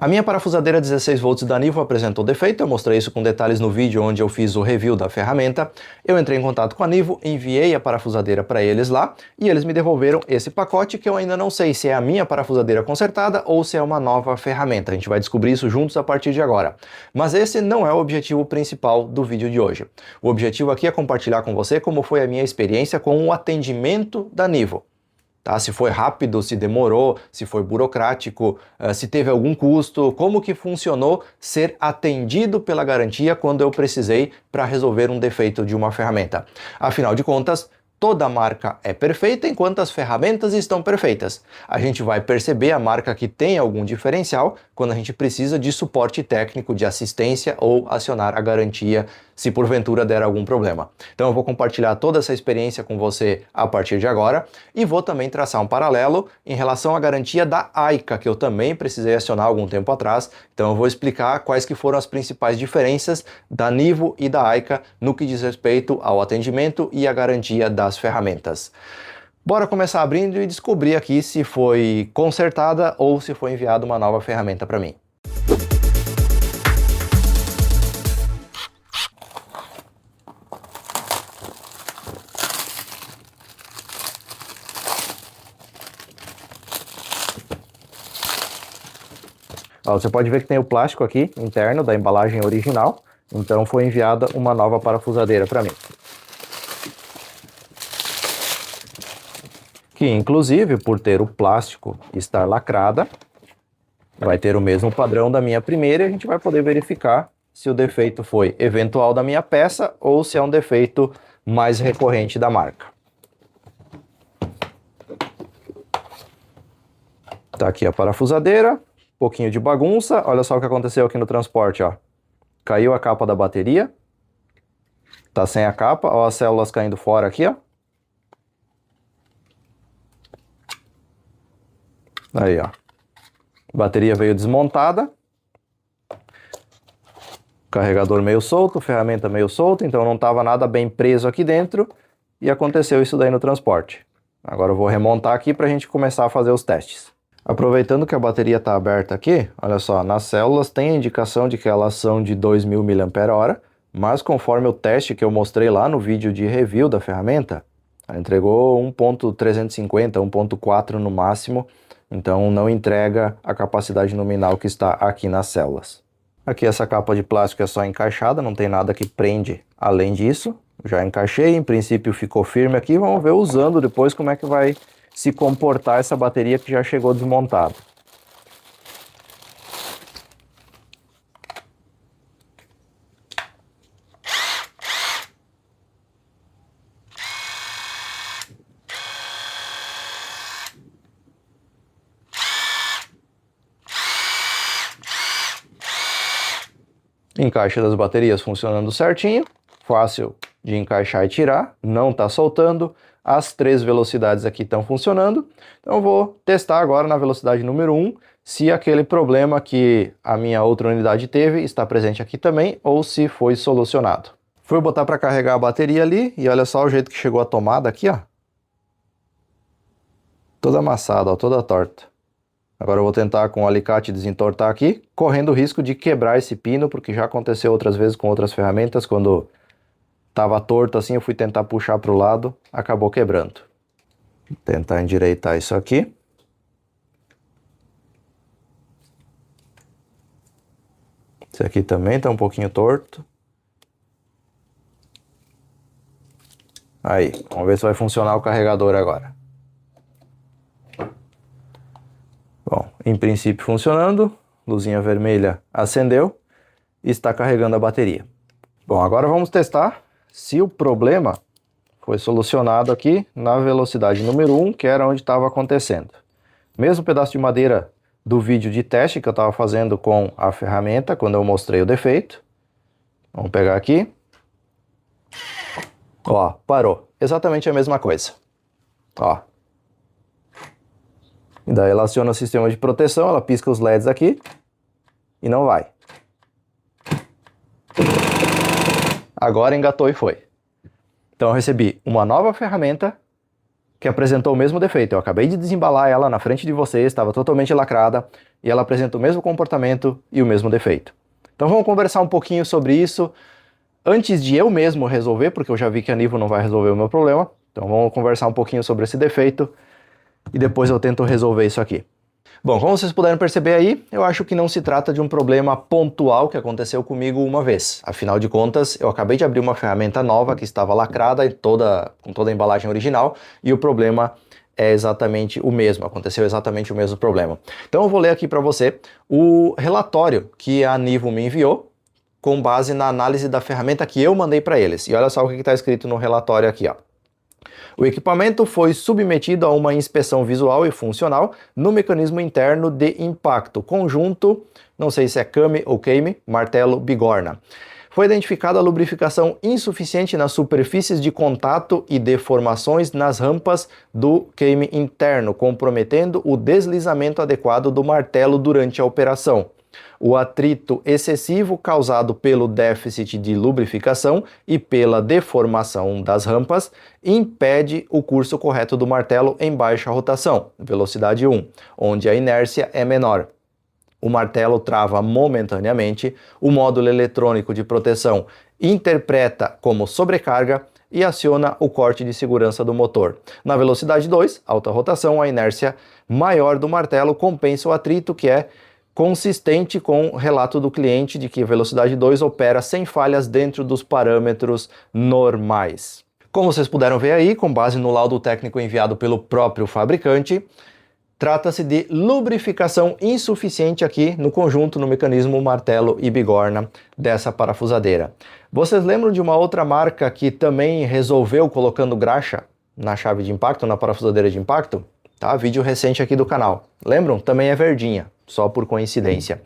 A minha parafusadeira 16 volts da Nivo apresentou defeito, eu mostrei isso com detalhes no vídeo onde eu fiz o review da ferramenta. Eu entrei em contato com a Nivo, enviei a parafusadeira para eles lá e eles me devolveram esse pacote que eu ainda não sei se é a minha parafusadeira consertada ou se é uma nova ferramenta. A gente vai descobrir isso juntos a partir de agora. Mas esse não é o objetivo principal do vídeo de hoje. O objetivo aqui é compartilhar com você como foi a minha experiência com o atendimento da Nivo. Tá? Se foi rápido, se demorou, se foi burocrático, se teve algum custo, como que funcionou ser atendido pela garantia quando eu precisei para resolver um defeito de uma ferramenta. Afinal de contas, toda marca é perfeita enquanto as ferramentas estão perfeitas. A gente vai perceber a marca que tem algum diferencial quando a gente precisa de suporte técnico, de assistência ou acionar a garantia se porventura der algum problema. Então eu vou compartilhar toda essa experiência com você a partir de agora e vou também traçar um paralelo em relação à garantia da Aika, que eu também precisei acionar algum tempo atrás. Então eu vou explicar quais que foram as principais diferenças da Nivo e da Aika no que diz respeito ao atendimento e à garantia das ferramentas. Bora começar abrindo e descobrir aqui se foi consertada ou se foi enviada uma nova ferramenta para mim. Ó, você pode ver que tem o plástico aqui interno da embalagem original, então foi enviada uma nova parafusadeira para mim. Que inclusive, por ter o plástico estar lacrada, vai ter o mesmo padrão da minha primeira e a gente vai poder verificar se o defeito foi eventual da minha peça ou se é um defeito mais recorrente da marca. Tá aqui a parafusadeira. Pouquinho de bagunça, olha só o que aconteceu aqui no transporte, ó. Caiu a capa da bateria, tá sem a capa, ó as células caindo fora aqui, ó. Aí, ó. Bateria veio desmontada, carregador meio solto, ferramenta meio solta, então não tava nada bem preso aqui dentro e aconteceu isso daí no transporte. Agora eu vou remontar aqui pra gente começar a fazer os testes. Aproveitando que a bateria está aberta aqui, olha só, nas células tem a indicação de que elas são de 2000 mAh, mas conforme o teste que eu mostrei lá no vídeo de review da ferramenta, ela entregou 1.350, 1.4 no máximo, então não entrega a capacidade nominal que está aqui nas células. Aqui essa capa de plástico é só encaixada, não tem nada que prende além disso. Já encaixei, em princípio ficou firme aqui, vamos ver usando depois como é que vai se comportar essa bateria que já chegou desmontada. Encaixe das baterias funcionando certinho, fácil de encaixar e tirar, não está soltando. As 3 velocidades aqui estão funcionando, então eu vou testar agora na velocidade número 1 se aquele problema que a minha outra unidade teve está presente aqui também ou se foi solucionado. Fui botar para carregar a bateria ali e olha só o jeito que chegou a tomada aqui, ó. Toda amassada, ó, toda torta. Agora eu vou tentar com o alicate desentortar aqui, correndo o risco de quebrar esse pino, porque já aconteceu outras vezes com outras ferramentas, quando tava torto assim, eu fui tentar puxar para o lado, acabou quebrando. Vou tentar endireitar isso aqui. Esse aqui também tá um pouquinho torto. Aí, vamos ver se vai funcionar o carregador agora. Bom, em princípio funcionando, luzinha vermelha acendeu e está carregando a bateria. Bom, agora vamos testar se o problema foi solucionado aqui na velocidade número 1, que era onde estava acontecendo. Mesmo pedaço de madeira do vídeo de teste que eu estava fazendo com a ferramenta, quando eu mostrei o defeito. Vamos pegar aqui. Ó, parou. Exatamente a mesma coisa. Ó. E daí ela aciona o sistema de proteção, ela pisca os LEDs aqui e não vai. Agora engatou e foi. Então eu recebi uma nova ferramenta que apresentou o mesmo defeito. Eu acabei de desembalar ela na frente de vocês, estava totalmente lacrada, e ela apresenta o mesmo comportamento e o mesmo defeito. Então vamos conversar um pouquinho sobre isso, antes de eu mesmo resolver, porque eu já vi que a Nivo não vai resolver o meu problema. Então vamos conversar um pouquinho sobre esse defeito, e depois eu tento resolver isso aqui. Bom, como vocês puderam perceber aí, eu acho que não se trata de um problema pontual que aconteceu comigo uma vez. Afinal de contas, eu acabei de abrir uma ferramenta nova que estava lacrada com toda a embalagem original, e o problema é exatamente o mesmo, aconteceu exatamente o mesmo problema. Então eu vou ler aqui para você o relatório que a Nivo me enviou, com base na análise da ferramenta que eu mandei para eles. E olha só o que está escrito no relatório aqui, ó. O equipamento foi submetido a uma inspeção visual e funcional no mecanismo interno de impacto conjunto, não sei se é CAME ou CAME, martelo bigorna. Foi identificada a lubrificação insuficiente nas superfícies de contato e deformações nas rampas do CAME interno, comprometendo o deslizamento adequado do martelo durante a operação. O atrito excessivo causado pelo déficit de lubrificação e pela deformação das rampas impede o curso correto do martelo em baixa rotação, velocidade 1, onde a inércia é menor. O martelo trava momentaneamente, o módulo eletrônico de proteção interpreta como sobrecarga e aciona o corte de segurança do motor. Na velocidade 2, alta rotação, a inércia maior do martelo compensa o atrito, que é consistente com o relato do cliente de que a velocidade 2 opera sem falhas dentro dos parâmetros normais. Como vocês puderam ver aí, com base no laudo técnico enviado pelo próprio fabricante, trata-se de lubrificação insuficiente aqui no conjunto, no mecanismo martelo e bigorna dessa parafusadeira. Vocês lembram de uma outra marca que também resolveu colocando graxa na chave de impacto, na parafusadeira de impacto? Tá? Vídeo recente aqui do canal. Lembram? Também é verdinha, só por coincidência.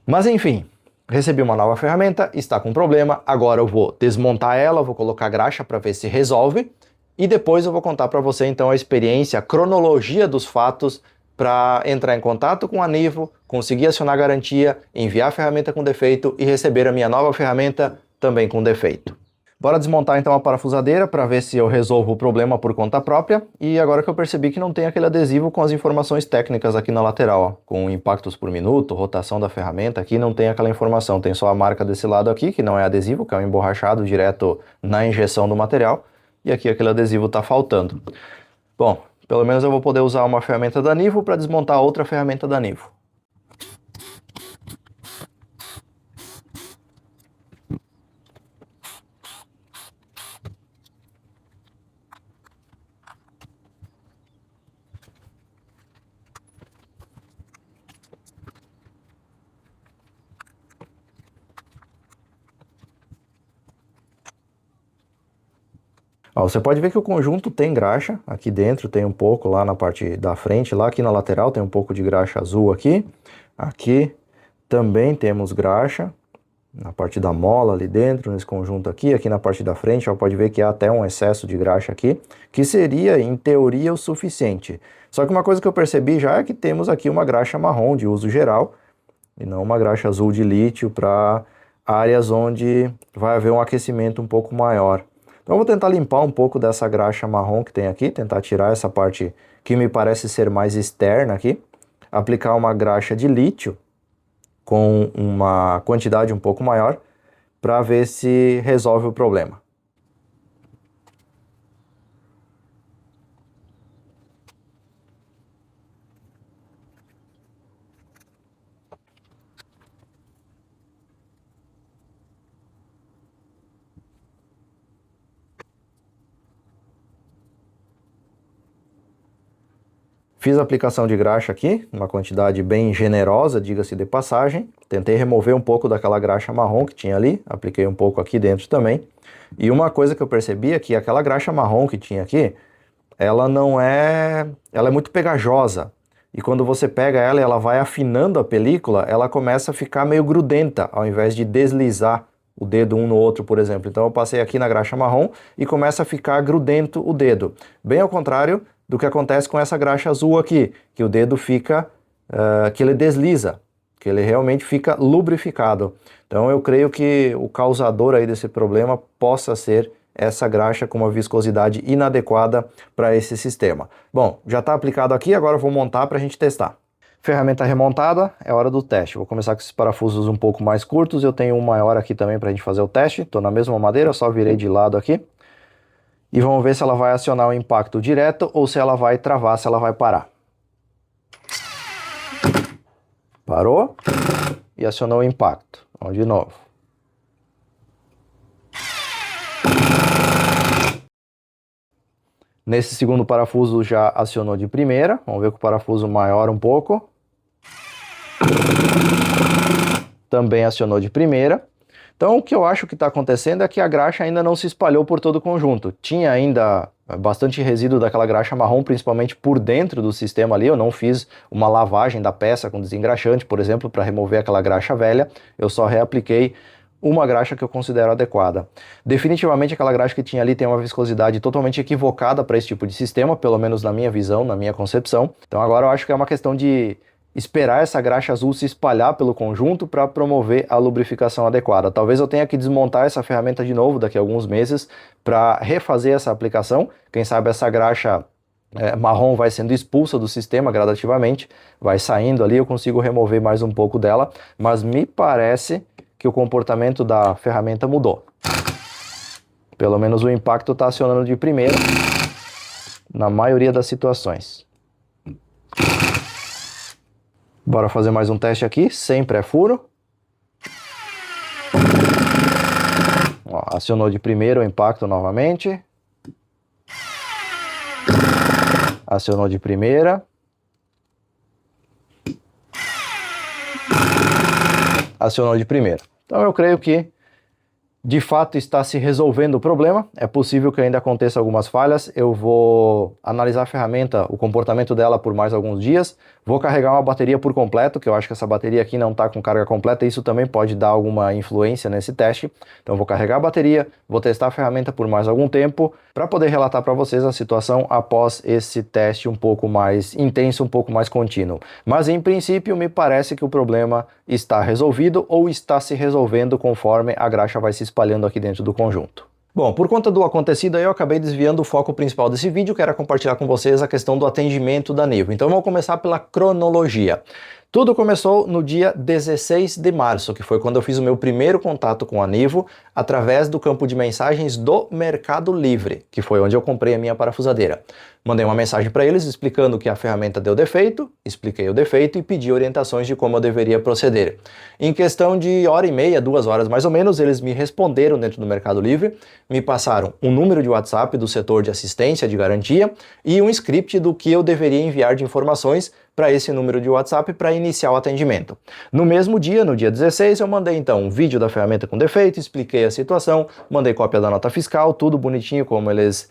Mas enfim, recebi uma nova ferramenta, está com problema, agora eu vou desmontar ela, vou colocar graxa para ver se resolve, e depois eu vou contar para você então a experiência, a cronologia dos fatos para entrar em contato com a Nivo, conseguir acionar a garantia, enviar a ferramenta com defeito e receber a minha nova ferramenta também com defeito. Bora desmontar então a parafusadeira para ver se eu resolvo o problema por conta própria. E agora que eu percebi que não tem aquele adesivo com as informações técnicas aqui na lateral, ó, com impactos por minuto, rotação da ferramenta, aqui não tem aquela informação, tem só a marca desse lado aqui, que não é adesivo, que é um emborrachado direto na injeção do material, e aqui aquele adesivo está faltando. Bom, pelo menos eu vou poder usar uma ferramenta da Nivo para desmontar outra ferramenta da Nivo. Ó, você pode ver que o conjunto tem graxa, aqui dentro tem um pouco lá na parte da frente, lá aqui na lateral tem um pouco de graxa azul aqui. Aqui também temos graxa, na parte da mola ali dentro, nesse conjunto aqui. Aqui na parte da frente, ó, pode ver que há até um excesso de graxa aqui, que seria, em teoria, o suficiente. Só que uma coisa que eu percebi já é que temos aqui uma graxa marrom de uso geral, e não uma graxa azul de lítio para áreas onde vai haver um aquecimento um pouco maior. Então eu vou tentar limpar um pouco dessa graxa marrom que tem aqui, tentar tirar essa parte que me parece ser mais externa aqui, aplicar uma graxa de lítio com uma quantidade um pouco maior para ver se resolve o problema. Fiz a aplicação de graxa aqui, uma quantidade bem generosa, diga-se de passagem. Tentei remover um pouco daquela graxa marrom que tinha ali, apliquei um pouco aqui dentro também. E uma coisa que eu percebi é que aquela graxa marrom que tinha aqui, ela é muito pegajosa. E quando você pega ela e ela vai afinando a película, ela começa a ficar meio grudenta, ao invés de deslizar o dedo um no outro, por exemplo. Então eu passei aqui na graxa marrom e começa a ficar grudento o dedo. Bem ao contrário do que acontece com essa graxa azul aqui, que o dedo fica, que ele desliza, que ele realmente fica lubrificado. Então eu creio que o causador aí desse problema possa ser essa graxa com uma viscosidade inadequada para esse sistema. Bom, já está aplicado aqui, agora eu vou montar para a gente testar. Ferramenta remontada, é hora do teste. Vou começar com esses parafusos um pouco mais curtos, eu tenho um maior aqui também para a gente fazer o teste. Estou na mesma madeira, só virei de lado aqui. E vamos ver se ela vai acionar o impacto direto ou se ela vai travar, se ela vai parar. Parou e acionou o impacto. Vamos de novo. Nesse segundo parafuso já acionou de primeira. Vamos ver com o parafuso maior um pouco. Também acionou de primeira. Então o que eu acho que está acontecendo é que a graxa ainda não se espalhou por todo o conjunto. Tinha ainda bastante resíduo daquela graxa marrom, principalmente por dentro do sistema ali. Eu não fiz uma lavagem da peça com desengraxante, por exemplo, para remover aquela graxa velha. Eu só reapliquei uma graxa que eu considero adequada. Definitivamente aquela graxa que tinha ali tem uma viscosidade totalmente equivocada para esse tipo de sistema, pelo menos na minha visão, na minha concepção. Então agora eu acho que é uma questão de esperar essa graxa azul se espalhar pelo conjunto para promover a lubrificação adequada. Talvez eu tenha que desmontar essa ferramenta de novo daqui a alguns meses para refazer essa aplicação. Quem sabe essa graxa marrom vai sendo expulsa do sistema gradativamente, vai saindo ali, eu consigo remover mais um pouco dela, mas me parece que o comportamento da ferramenta mudou. Pelo menos o impacto está acionando de primeira na maioria das situações. Bora fazer mais um teste aqui, sem pré-furo. Acionou de primeira o impacto novamente. Acionou de primeira. Acionou de primeira. Então eu creio que de fato está se resolvendo o problema. É possível que ainda aconteça algumas falhas. Eu vou analisar a ferramenta, o comportamento dela por mais alguns dias. Vou carregar uma bateria por completo, que eu acho que essa bateria aqui não está com carga completa. Isso também pode dar alguma influência nesse teste. Então vou carregar a bateria, vou testar a ferramenta por mais algum tempo para poder relatar para vocês a situação após esse teste um pouco mais intenso, um pouco mais contínuo. Mas em princípio me parece que o problema está resolvido ou está se resolvendo conforme a graxa vai se espalhando aqui dentro do conjunto. Bom, por conta do acontecido aí eu acabei desviando o foco principal desse vídeo, que era compartilhar com vocês a questão do atendimento da Nivo. Então vamos começar pela cronologia. Tudo começou no dia 16 de março, que foi quando eu fiz o meu primeiro contato com a Nivo através do campo de mensagens do Mercado Livre, que foi onde eu comprei a minha parafusadeira. Mandei uma mensagem para eles explicando que a ferramenta deu defeito, expliquei o defeito e pedi orientações de como eu deveria proceder. Em questão de hora e meia, 2 horas mais ou menos, eles me responderam dentro do Mercado Livre, me passaram um número de WhatsApp do setor de assistência de garantia e um script do que eu deveria enviar de informações para esse número de WhatsApp para iniciar o atendimento. No mesmo dia, no dia 16, eu mandei então um vídeo da ferramenta com defeito, expliquei a situação, mandei cópia da nota fiscal, tudo bonitinho como eles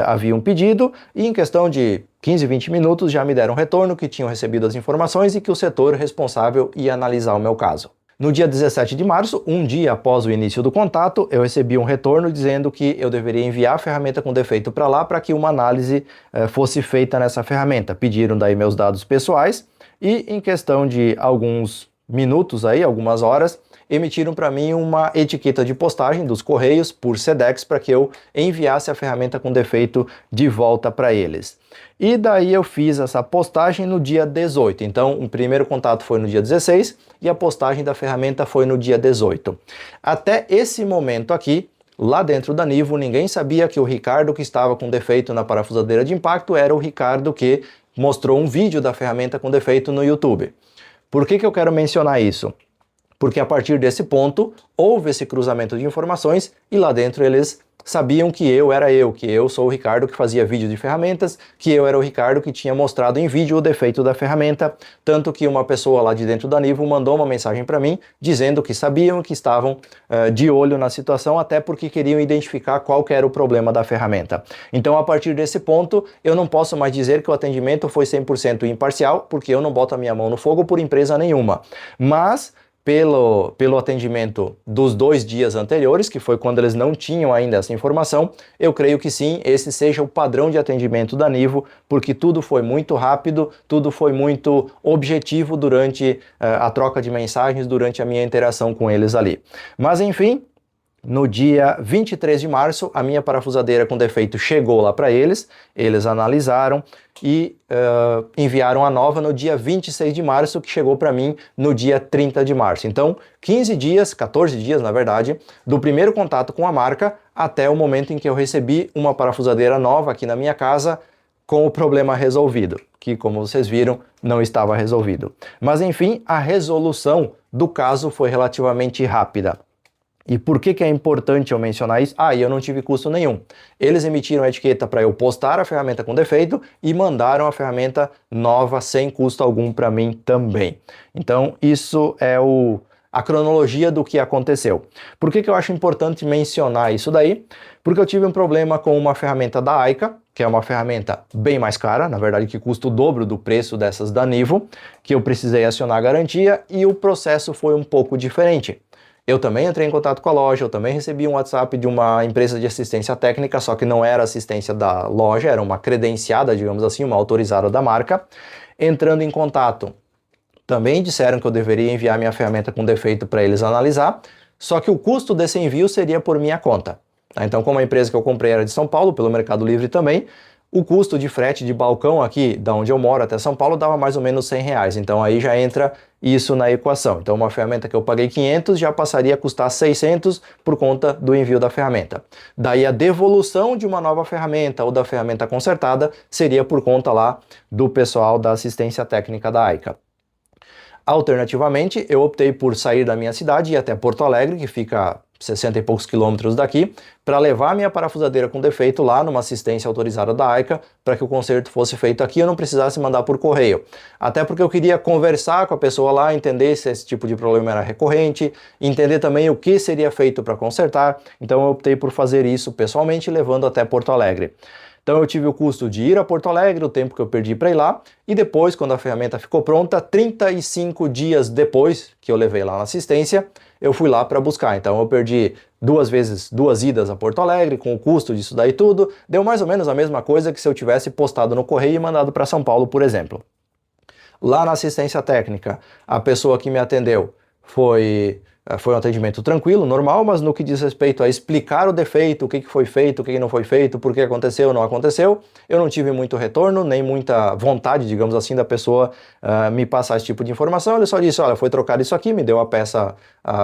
haviam pedido, e em questão de 15, 20 minutos já me deram retorno que tinham recebido as informações e que o setor responsável ia analisar o meu caso. No dia 17 de março, um dia após o início do contato, eu recebi um retorno dizendo que eu deveria enviar a ferramenta com defeito para lá para que uma análise fosse feita nessa ferramenta. Pediram daí meus dados pessoais e em questão de alguns minutos aí, algumas horas, emitiram para mim uma etiqueta de postagem dos Correios por Sedex para que eu enviasse a ferramenta com defeito de volta para eles. E daí eu fiz essa postagem no dia 18, então o primeiro contato foi no dia 16 e a postagem da ferramenta foi no dia 18. Até esse momento aqui, lá dentro da Nivo, ninguém sabia que o Ricardo que estava com defeito na parafusadeira de impacto era o Ricardo que mostrou um vídeo da ferramenta com defeito no YouTube. Por que eu quero mencionar isso? Porque a partir desse ponto, houve esse cruzamento de informações e lá dentro eles sabiam que eu sou o Ricardo que fazia vídeo de ferramentas, que eu era o Ricardo que tinha mostrado em vídeo o defeito da ferramenta, tanto que uma pessoa lá de dentro da Nivo mandou uma mensagem para mim dizendo que sabiam que estavam de olho na situação, até porque queriam identificar qual que era o problema da ferramenta. Então a partir desse ponto, eu não posso mais dizer que o atendimento foi 100% imparcial, porque eu não boto a minha mão no fogo por empresa nenhuma, mas pelo atendimento dos 2 dias anteriores, que foi quando eles não tinham ainda essa informação, eu creio que sim, esse seja o padrão de atendimento da Nivo, porque tudo foi muito rápido, tudo foi muito objetivo durante a troca de mensagens, durante a minha interação com eles ali. Mas enfim, No dia 23 de março, a minha parafusadeira com defeito chegou lá para eles analisaram e enviaram a nova no dia 26 de março, que chegou para mim no dia 30 de março. Então, 15 dias, 14 dias na verdade, do primeiro contato com a marca até o momento em que eu recebi uma parafusadeira nova aqui na minha casa com o problema resolvido, que, como vocês viram, não estava resolvido. Mas enfim, a resolução do caso foi relativamente rápida. E por que é importante eu mencionar isso? E eu não tive custo nenhum. Eles emitiram a etiqueta para eu postar a ferramenta com defeito e mandaram a ferramenta nova sem custo algum para mim também. Então isso é a cronologia do que aconteceu. Por que eu acho importante mencionar isso daí? Porque eu tive um problema com uma ferramenta da Aika, que é uma ferramenta bem mais cara, na verdade que custa o dobro do preço dessas da Nivo, que eu precisei acionar a garantia e o processo foi um pouco diferente. Eu também entrei em contato com a loja, eu também recebi um WhatsApp de uma empresa de assistência técnica, só que não era assistência da loja, era uma credenciada, digamos assim, uma autorizada da marca. Entrando em contato, também disseram que eu deveria enviar minha ferramenta com defeito para eles analisar, só que o custo desse envio seria por minha conta. Então, como a empresa que eu comprei era de São Paulo, pelo Mercado Livre também, o custo de frete de balcão aqui, da onde eu moro até São Paulo, dava mais ou menos R$100. Então aí já entra isso na equação. Então uma ferramenta que eu paguei 500 já passaria a custar 600 por conta do envio da ferramenta. Daí a devolução de uma nova ferramenta ou da ferramenta consertada seria por conta lá do pessoal da assistência técnica da Aika. Alternativamente, eu optei por sair da minha cidade e ir até Porto Alegre, que fica 60 e poucos quilômetros daqui, para levar a minha parafusadeira com defeito lá numa assistência autorizada da Aika, para que o conserto fosse feito aqui e eu não precisasse mandar por correio. Até porque eu queria conversar com a pessoa lá, entender se esse tipo de problema era recorrente, entender também o que seria feito para consertar, então eu optei por fazer isso pessoalmente, levando até Porto Alegre. Então eu tive o custo de ir a Porto Alegre, o tempo que eu perdi para ir lá, e depois, quando a ferramenta ficou pronta, 35 dias depois que eu levei lá na assistência, eu fui lá para buscar. Então eu perdi duas idas a Porto Alegre, com o custo disso daí tudo, deu mais ou menos a mesma coisa que se eu tivesse postado no correio e mandado para São Paulo, por exemplo. Lá na assistência técnica, a pessoa que me atendeu foi um atendimento tranquilo, normal, mas no que diz respeito a explicar o defeito, o que foi feito, o que não foi feito, por que aconteceu, não aconteceu, eu não tive muito retorno, nem muita vontade, digamos assim, da pessoa me passar esse tipo de informação. Ele só disse, olha, foi trocado isso aqui, me deu a peça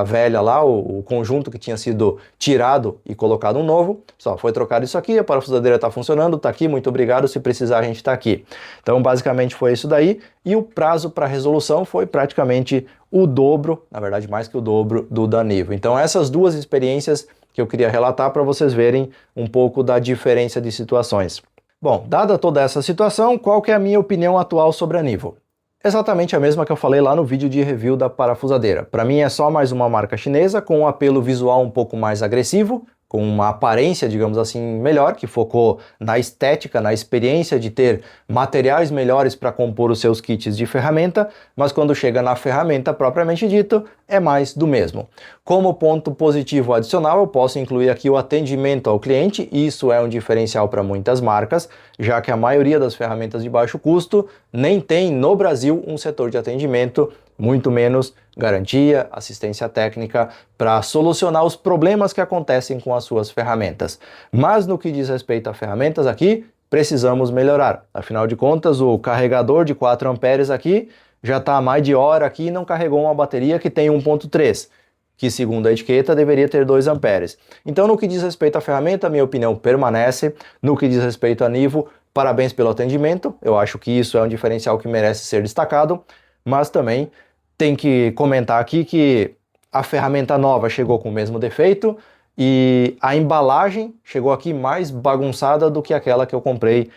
velha lá, o conjunto que tinha sido tirado e colocado um novo, só foi trocado isso aqui, a parafusadeira está funcionando, está aqui, muito obrigado, se precisar a gente está aqui. Então basicamente foi isso daí, e o prazo para resolução foi praticamente o dobro, na verdade mais que o dobro do da Nivo. Então essas duas experiências que eu queria relatar para vocês verem um pouco da diferença de situações. Bom, dada toda essa situação, qual que é a minha opinião atual sobre a Nivo? Exatamente a mesma que eu falei lá no vídeo de review da parafusadeira. Para mim é só mais uma marca chinesa com um apelo visual um pouco mais agressivo, com uma aparência, digamos assim, melhor, que focou na estética, na experiência de ter materiais melhores para compor os seus kits de ferramenta, mas quando chega na ferramenta propriamente dito, é mais do mesmo. Como ponto positivo adicional, eu posso incluir aqui o atendimento ao cliente, e isso é um diferencial para muitas marcas, já que a maioria das ferramentas de baixo custo nem tem no Brasil um setor de atendimento, muito menos garantia, assistência técnica para solucionar os problemas que acontecem com as suas ferramentas. Mas no que diz respeito a ferramentas aqui, precisamos melhorar. Afinal de contas, o carregador de 4 amperes aqui já está há mais de hora aqui e não carregou uma bateria que tem 1.3, que segundo a etiqueta deveria ter 2 amperes. Então no que diz respeito à ferramenta, minha opinião permanece. No que diz respeito a Nivo, parabéns pelo atendimento, eu acho que isso é um diferencial que merece ser destacado, mas também tem que comentar aqui que a ferramenta nova chegou com o mesmo defeito e a embalagem chegou aqui mais bagunçada do que aquela que eu comprei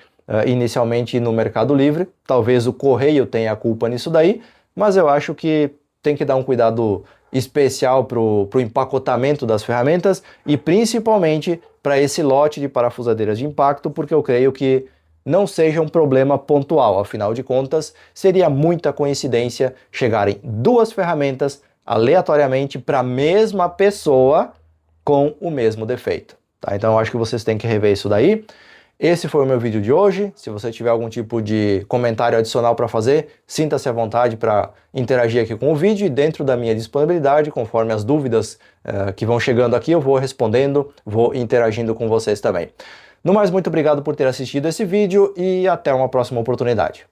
inicialmente no Mercado Livre. Talvez o correio tenha a culpa nisso daí, mas eu acho que tem que dar um cuidado especial para o empacotamento das ferramentas e principalmente para esse lote de parafusadeiras de impacto, porque eu creio que não seja um problema pontual. Afinal de contas, seria muita coincidência chegarem 2 ferramentas aleatoriamente para a mesma pessoa com o mesmo defeito. Tá? Então eu acho que vocês têm que rever isso daí. Esse foi o meu vídeo de hoje. Se você tiver algum tipo de comentário adicional para fazer, sinta-se à vontade para interagir aqui com o vídeo, e dentro da minha disponibilidade, conforme as dúvidas que vão chegando aqui, eu vou respondendo, vou interagindo com vocês também. No mais, muito obrigado por ter assistido esse vídeo e até uma próxima oportunidade.